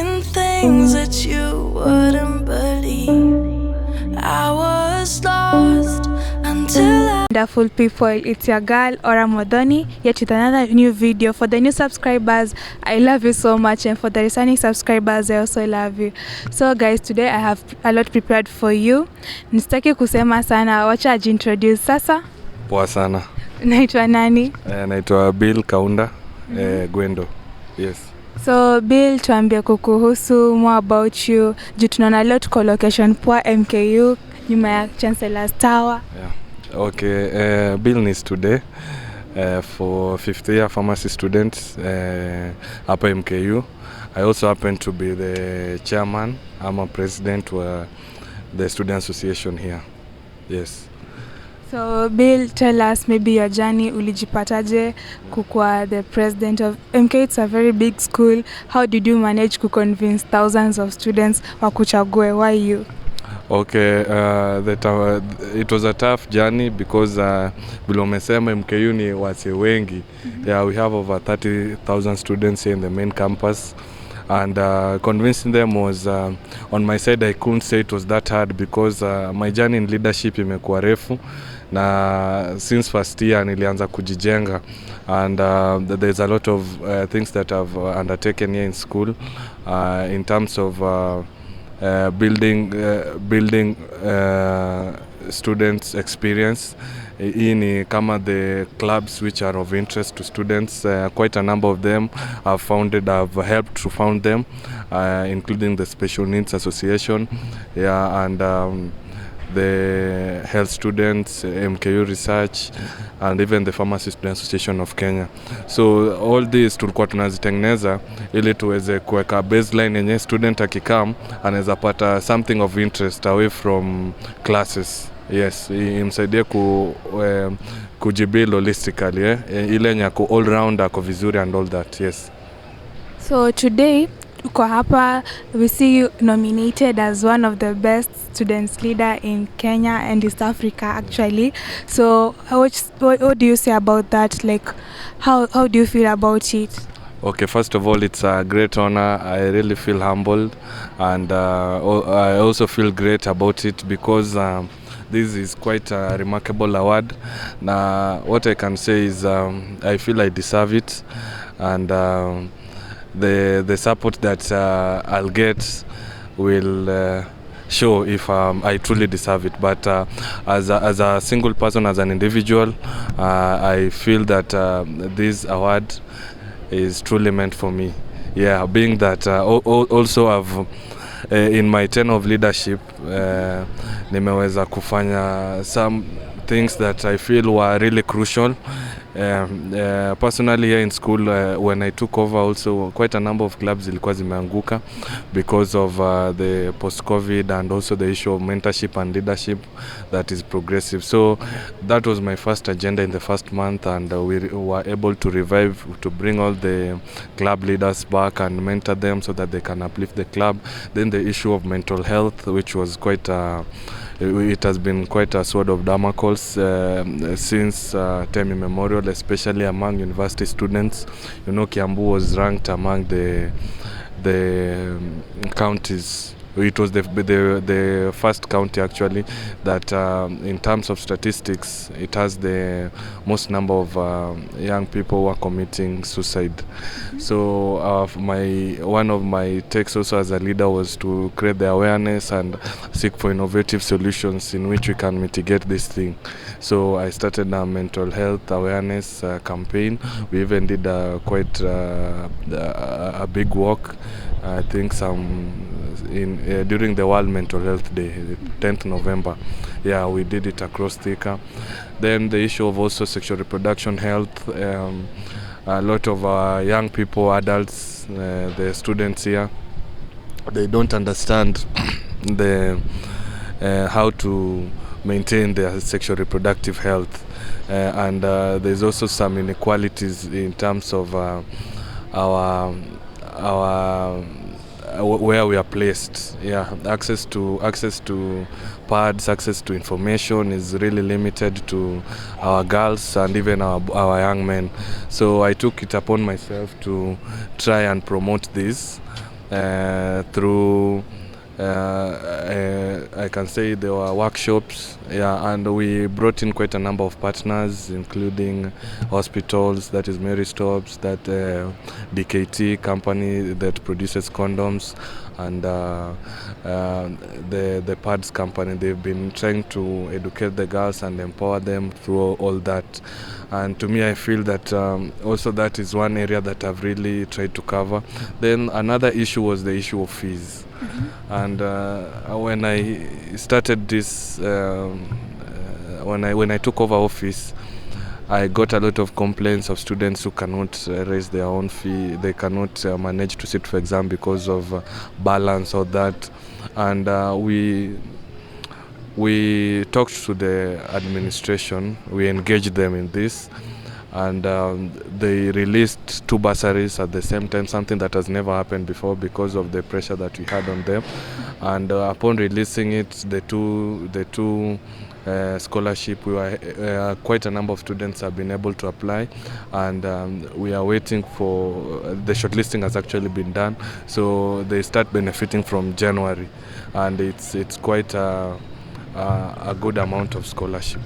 Seeing things that you wouldn't believe. I was lost until I... Wonderful people, it's your girl Ora Modoni, yet with another new video. For the new subscribers, I love you so much, and for the returning subscribers, I also love you. So guys, today I have a lot prepared for you. Nisitaki kusema sana, wacha introduce sasa. Poa sana. Naitwa nani? Naitwa Bill Kaunda, Gwendo. Yes. So Bill, tuambie kukuhusu more about you. Juu tunaona leo tuko location poa MKU, nyuma ya Chancellor's Tower. Yeah. Okay, Bill is today for 5th year pharmacy students hapa MKU. I also happen to be the chairman, I'm a president of the student association here. Yes. So Bill, tell us maybe your journey, ulijipataje kukua the president of MK? It's a very big school. How did you manage to convince thousands of students wakuchague? Why you? Okay, it was a tough journey because vile umesema MKU ni wase wengi. Yeah, we have over 30,000 students here in the main campus. And convincing them was, on my side, I couldn't say it was that hard because my journey in leadership imekuwa refu. Na since first year nilianza kujijenga, and there's a lot of things that I've undertaken here in school in terms of building students experience. Hii ni kama the clubs which are of interest to students, quite a number of them I've helped to found them, including the Special Needs Association, yeah, and the Health Students, MKU Research, and even the Pharmacy Students Association of Kenya. So all these tulikuwa tunazitengeneza ili tuweze kuweka baseline yenye student akikam anaweza pata something of interest away from classes. Yes, imsaidie kujibuild holistically, ile yenye ku all round ako vizuri and all that. Yes. So today uko hapa, we see you nominated as one of the best students leader in Kenya and East Africa actually. So what do you say about that? Like how do you feel about it? Okay, first of all, it's a great honor. I really feel humbled, and I also feel great about it because this is quite a remarkable award. Now, what I can say is I feel I deserve it, and the support that I'll get will show if I truly deserve it. But as a single person, as an individual, I feel that this award is truly meant for me. Yeah, being that also I've in my tenure of leadership, nimeweza kufanya some things that I feel were really crucial. Personally here in school, when I took over also, quite a number of clubs zilikuwa zimeanguka because of the post-COVID and also the issue of mentorship and leadership that is progressive. So that was my first agenda in the first month, and we were able to revive, to bring all the club leaders back and mentor them so that they can uplift the club. Then the issue of mental health, which was quite it has been quite a sword of Damocles since time immemorial, especially among university students. You know, Kiambu was ranked among the counties. It was the first county actually that in terms of statistics, it has the most number of young people who are committing suicide. So one of my takes also as a leader was to create the awareness and seek for innovative solutions in which we can mitigate this thing. So I started a mental health awareness campaign. We even did quite a big walk. I think during the World Mental Health Day, 10th November. Yeah, we did it across Thika. Then the issue of also sexual reproduction health. A lot of young people, adults, the students here, they don't understand how to maintain their sexual reproductive health. And there's also some inequalities in terms of our where we are placed. Yeah, access to pads, access to information is really limited to our girls and even our young men. So I took it upon myself to try and promote this through I can say there were workshops, and we brought in quite a number of partners, including hospitals, that is Mary Stops, that DKT company that produces condoms, and the pads company. They've been trying to educate the girls and empower them through all that. And to me, I feel that also that is one area that I've really tried to cover. Then another issue was the issue of fees. And when I started this, when I took over office, I got a lot of complaints of students who cannot raise their own fee. They cannot manage to sit for exam because of balance or that. And we talked to the administration. We engaged them in this. And they released 2 bursaries at the same time, something that has never happened before because of the pressure that we had on them. And upon releasing it, the two scholarship, we were quite a number of students have been able to apply, and we are waiting for the shortlisting has actually been done, so they start benefiting from January, and it's quite a good amount of scholarship.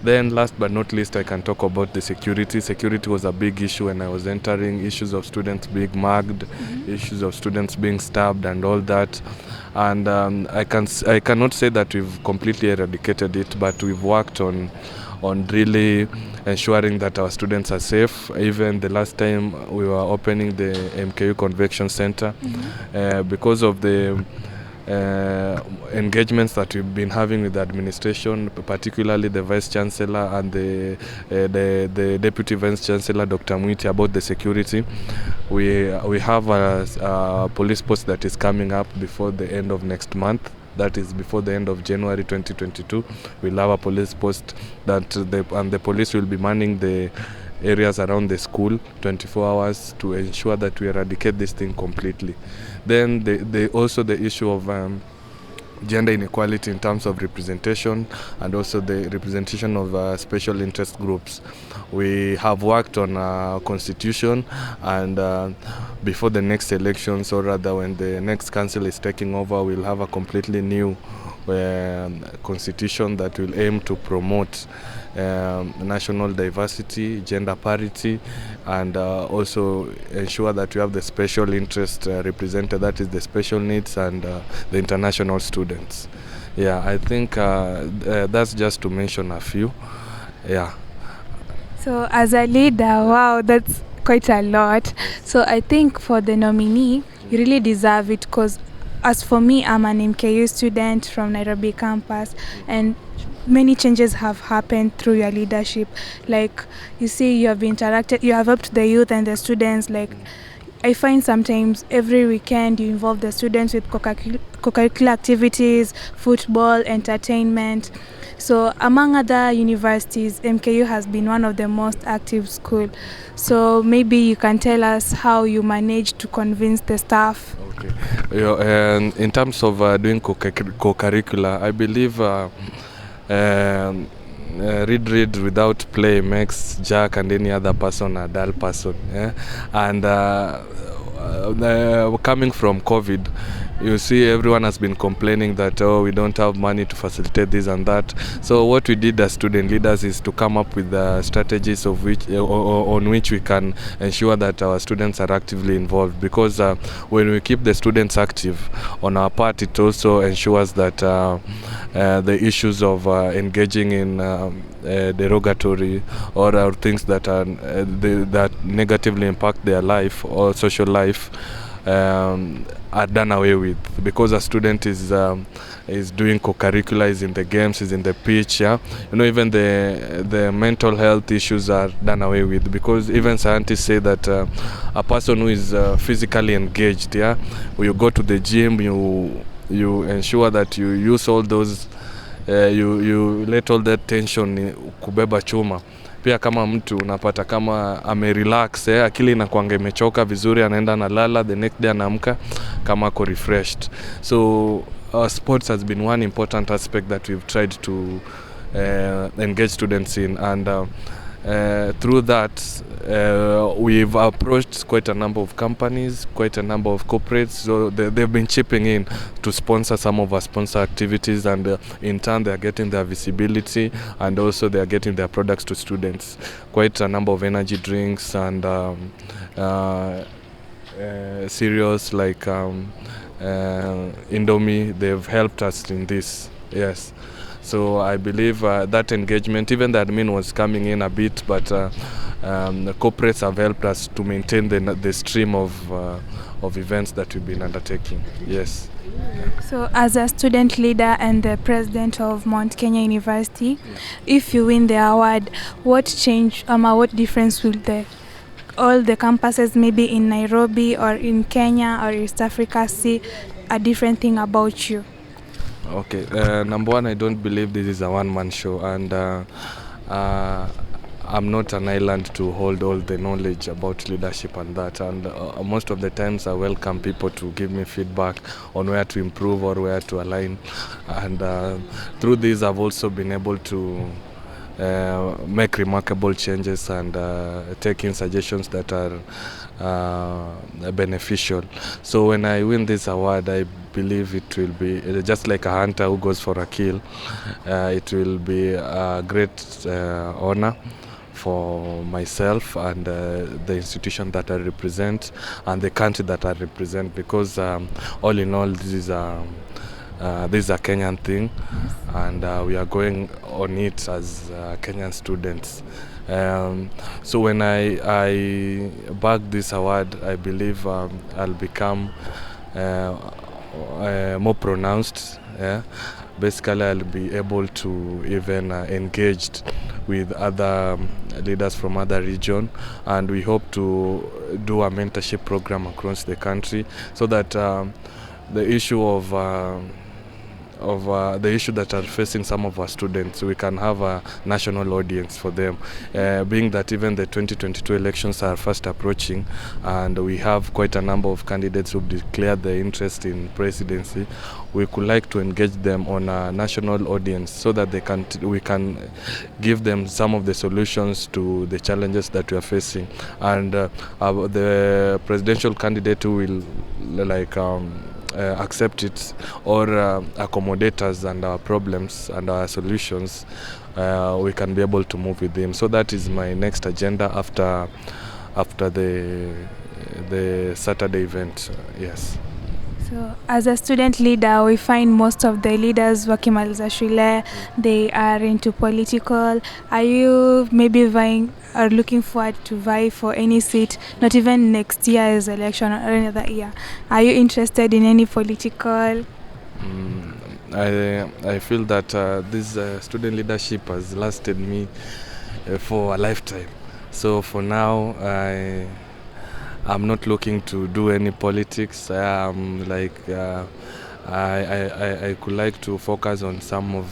Then last but not least, I can talk about the security. Security was a big issue when I was entering, issues of students being mugged, issues of students being stabbed and all that. And I cannot say that we've completely eradicated it, but we've worked on really ensuring that our students are safe. Even the last time we were opening the MKU Convention Center, because of the engagements that we've been having with the administration, particularly the Vice Chancellor and the Deputy Vice Chancellor, Dr. Mwiti, about the security. We have a police post that is coming up before the end of next month. That is before the end of January 2022. We'll have a police post and the police will be manning the areas around the school 24 hours to ensure that we eradicate this thing completely. Then also the issue of gender inequality in terms of representation, and also the representation of special interest groups. We have worked on a constitution, and before the next elections, or rather when the next council is taking over, we'll have a completely new constitution that will aim to promote national diversity, gender parity, and also ensure that we have the special interest represented, that is the special needs and the international students. Yeah, I think that's just to mention a few. Yeah. So as a leader, wow, that's quite a lot. So I think for the nominee, you really deserve it, because as for me, I'm an MKU student from Nairobi campus, and many changes have happened through your leadership. Like, you see, you have helped the youth and the students. Like, I find sometimes every weekend you involve the students with co-curricular activities, football, entertainment. So among other universities, MKU has been one of the most active schools. So maybe you can tell us how you managed to convince the staff. Okay. In terms of doing co-curricular, I believe read without play makes Jack and any other person a dull person. Yeah? And coming from COVID, you see everyone has been complaining that, oh, we don't have money to facilitate this and that. So what we did as student leaders is to come up with strategies of on which we can ensure that our students are actively involved, because when we keep the students active on our part, it also ensures that the issues of engaging in derogatory or things that are that negatively impact their life or social life are done away with, because a student is doing co-curricular, is in the games, is in the pitch. Yeah, even the mental health issues are done away with, because even scientists say that a person who is physically engaged, yeah, when you go to the gym, you ensure that you use all those you let all that tension kubeba chuma. Pia kama mtu unapata kama amerelax, akili inakuanga imechoka vizuri, anaenda analala, the next day anaamka kama ako refreshed. So sports has been one important aspect that we've tried to engage students in, and through that, we've approached quite a number of companies, quite a number of corporates, so they've been chipping in to sponsor some of our sponsor activities, and in turn they are getting their visibility, and also they are getting their products to students. Quite a number of energy drinks and cereals like Indomie, they've helped us in this. Yes. So I believe that engagement, even the admin was coming in a bit, but the corporates have helped us to maintain the stream of events that we've been undertaking. Yes. So as a student leader and the president of Mount Kenya University, if you win the award, what change what difference will all the campuses maybe in Nairobi or in Kenya or East Africa see a different thing about you? Okay, number one, I don't believe this is a one-man show, and I'm not an island to hold all the knowledge about leadership and that, and most of the times I welcome people to give me feedback on where to improve or where to align, and through this I've also been able to make remarkable changes and take in suggestions that are beneficial. So when I win this award, I believe it will be just like a hunter who goes for a kill. It will be a great honor for myself and the institution that I represent and the country that I represent, because all in all this is a Kenyan thing, and we are going on it as Kenyan students. So when I bag this award, I believe I'll become more pronounced. Yeah? Basically, I'll be able to even engage with other leaders from other region, and we hope to do a mentorship program across the country, so that the issue of the issue that are facing some of our students, we can have a national audience for them, being that even the 2022 elections are fast approaching and we have quite a number of candidates who declared their interest in presidency. We could like to engage them on a national audience, so that we can give them some of the solutions to the challenges that we are facing, and the presidential candidate who will accept it or accommodate us and our problems and our solutions, we can be able to move with him. So that is my next agenda after the Saturday event. Yes. So as a student leader, we find most of the leaders wakimaliza shule, they are into political. Are you maybe vying or looking forward to vie for any seat, not even next year's election or another year? Are you interested in any political? I feel that this student leadership has lasted me for a lifetime. So for now, I'm not looking to do any politics. I could like to focus on some of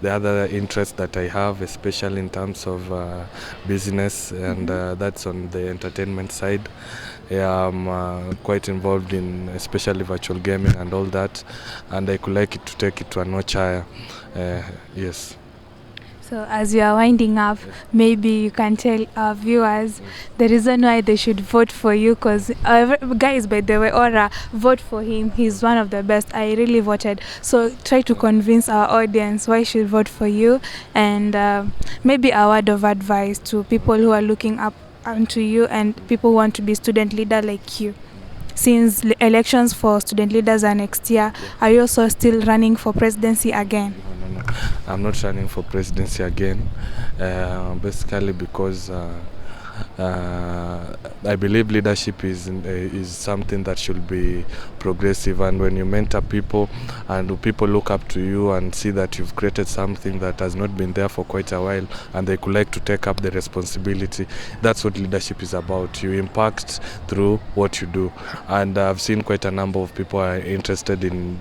the other interests that I have, especially in terms of business, and that's on the entertainment side. I'm quite involved in especially virtual gaming and all that, and I could like to take it to a notch higher. Yes. So as you are winding up, maybe you can tell our viewers the reason why they should vote for you, because guys, by the way, Aura, vote for him. He's one of the best. I really voted. So try to convince our audience why should vote for you, and maybe a word of advice to people who are looking up onto you and people who want to be student leader like you. Since elections for student leaders are next year, are you also still running for presidency again? No. I'm not running for presidency again, basically because I believe leadership is something that should be progressive, and when you mentor people and people look up to you and see that you've created something that has not been there for quite a while and they could like to take up the responsibility, that's what leadership is about. You impact through what you do, and I've seen quite a number of people are interested in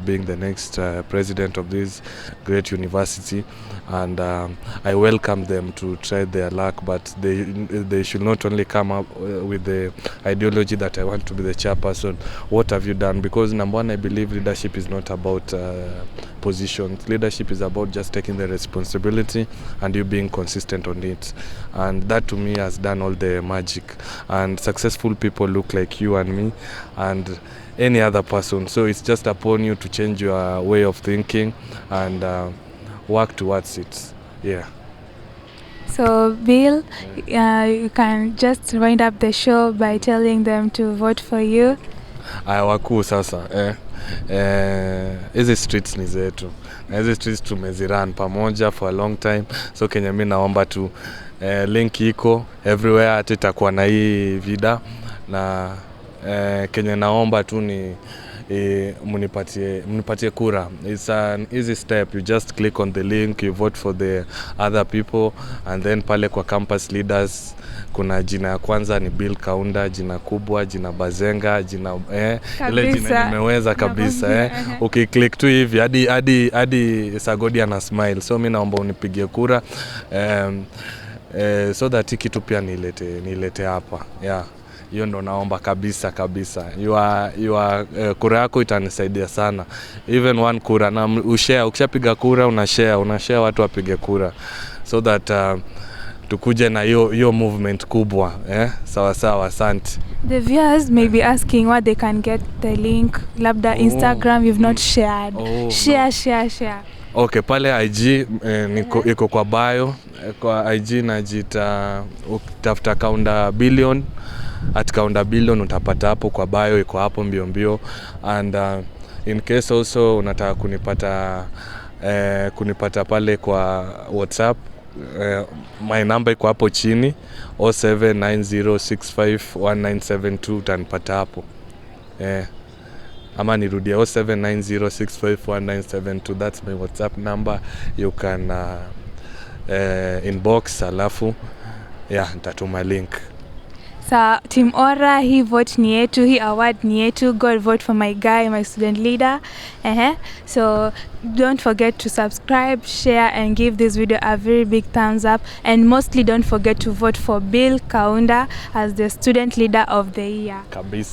being the next president of this great university, and I welcome them to try their luck, but they should not only come up with the ideology that I want to be the chairperson. What have you done? Because number one, I believe leadership is not about positions. Leadership is about just taking the responsibility and you being consistent on it, and that to me has done all the magic. And successful people look like you and me and any other person, so it's just upon you to change your way of thinking and work towards it. Yeah. So Bill, you can just wind up the show by telling them to vote for you. Wakuu sasa hizi streets ni zetu na hizi streets tumeziran pamoja for a long time, so Kenya mimi naomba tu link iko everywhere, hata itakuwa na hii vida na Kenya naomba tu ni munipatie kura. It's an easy step. You just click on the link, you vote for the other people, and then pale kwa campus leaders kuna jina ya kwanza ni Bill Kaunda, jina kubwa, jina Bazenga, jina ile jina nimeweza kabisa ukiclick tu hivi hadi Sagodi ana smile. So mimi naomba unipigie kura so that kitu pia nilete hapa. Yeah. Hiyo ndo naomba kabisa. Kura yako itanisaidia sana. Even one kura na ushare, ukishapiga kura unashare watu wapige kura, so that tukuje na hiyo movement kubwa. Sawa, asante. The viewers may be asking where they can get the link. Labda Instagram you've not shared. Share. Okay, pale IG iko kwa bio. Kwa IG najita utafuta Kaunda Billion, @Kaunda Billion utapata hapo kwa bio, iko hapo mbio. And in case also unataka kunipata pale kwa WhatsApp, my number iko hapo chini 0790651972, utanipata hapo. Ama nirudie 0790651972. That's my WhatsApp number. You can inbox, alafu nitatuma link. So Team Ora, hii vote ni yetu, hii award ni yetu. God vote for my guy, my student leader. So don't forget to subscribe, share and give this video a very big thumbs up, and mostly don't forget to vote for Bill Kaunda as the student leader of the year. Kabisa.